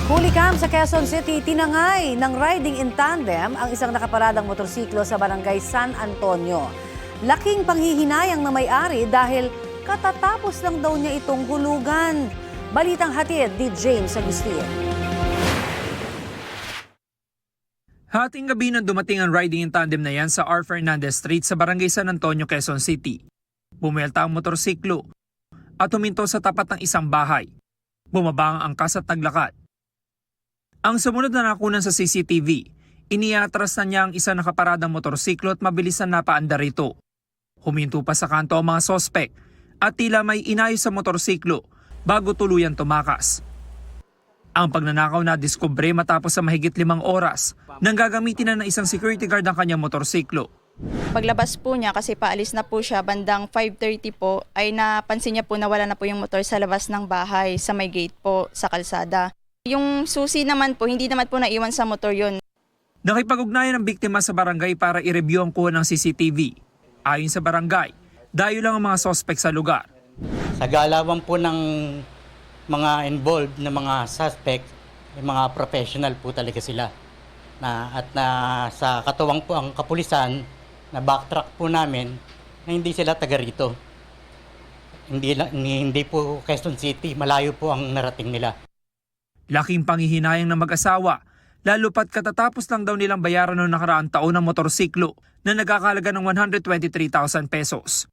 Hulikam sa Quezon City, tinangay ng riding in tandem ang isang nakaparadang motorsiklo sa barangay San Antonio. Laking panghihinayang na may-ari dahil katatapos lang daw niya itong hulugan. Balitang hatid ni James Agustin. Hating gabi nang dumating ang riding in tandem na yan sa R. Fernandez Street sa barangay San Antonio, Quezon City. Bumelta ang motorsiklo at huminto sa tapat ng isang bahay. Bumaba ang angkas at naglakad. Ang sumunod na nakunan sa CCTV, iniatras na niya ang isa nakaparadang motorsiklo at mabilis na napaandar ito. Huminto pa sa kanto ang mga sospek at tila may inayos sa motorsiklo bago tuluyan tumakas. Ang pagnanakaw na diskubre matapos sa mahigit 5 oras nang gagamitin na ng isang security guard ang kanyang motorsiklo. Paglabas po niya kasi paalis na po siya bandang 5:30 po ay napansin niya po na wala na po yung motor sa labas ng bahay sa may gate po sa kalsada. Yung susi naman po, hindi naman po naiwan sa motor yun. Nakipag-ugnayan ang biktima sa barangay para i-review ang kuha ng CCTV. Ayon sa barangay, dayo lang ang mga sospek sa lugar. Sa galawan po ng mga involved na mga suspect, mga professional po talaga sila. At sa katuwang po ang kapulisan, na backtrack po namin na hindi sila taga rito. Hindi po Quezon City, malayo po ang narating nila. Laking panghihinayang ng mag-asawa, lalo pat katatapos lang daw nilang bayaran noong nakaraang taon ng motorsiklo na nagkakalaga ng 123,000 pesos.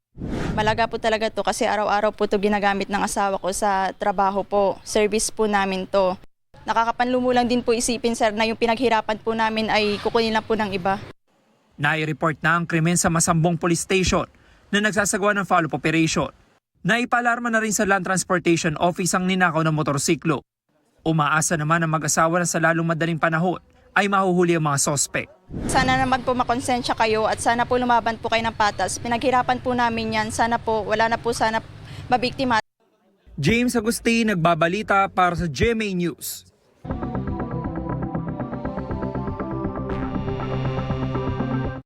Malaga po talaga to kasi araw-araw po to ginagamit ng asawa ko sa trabaho po. Service po namin to. Nakakapanlumulang din po isipin, sir, na yung pinaghirapan po namin ay kukunin lang po ng iba. Nai-report na ang krimen sa Masambong Police Station na nagsasagawa ng follow-up operation. Naipalarma na rin sa Land Transportation Office ang ninakaw ng motorsiklo. Umaasa naman ang mag-asawa na sa lalong madaling panahon ay mahuhuli ang mga sospek. Sana naman po makonsensya kayo at sana po lumaban po kayo ng patas. Pinaghirapan po namin yan. Sana po, wala na po sana mabiktima. James Agustin, nagbabalita para sa GMA News.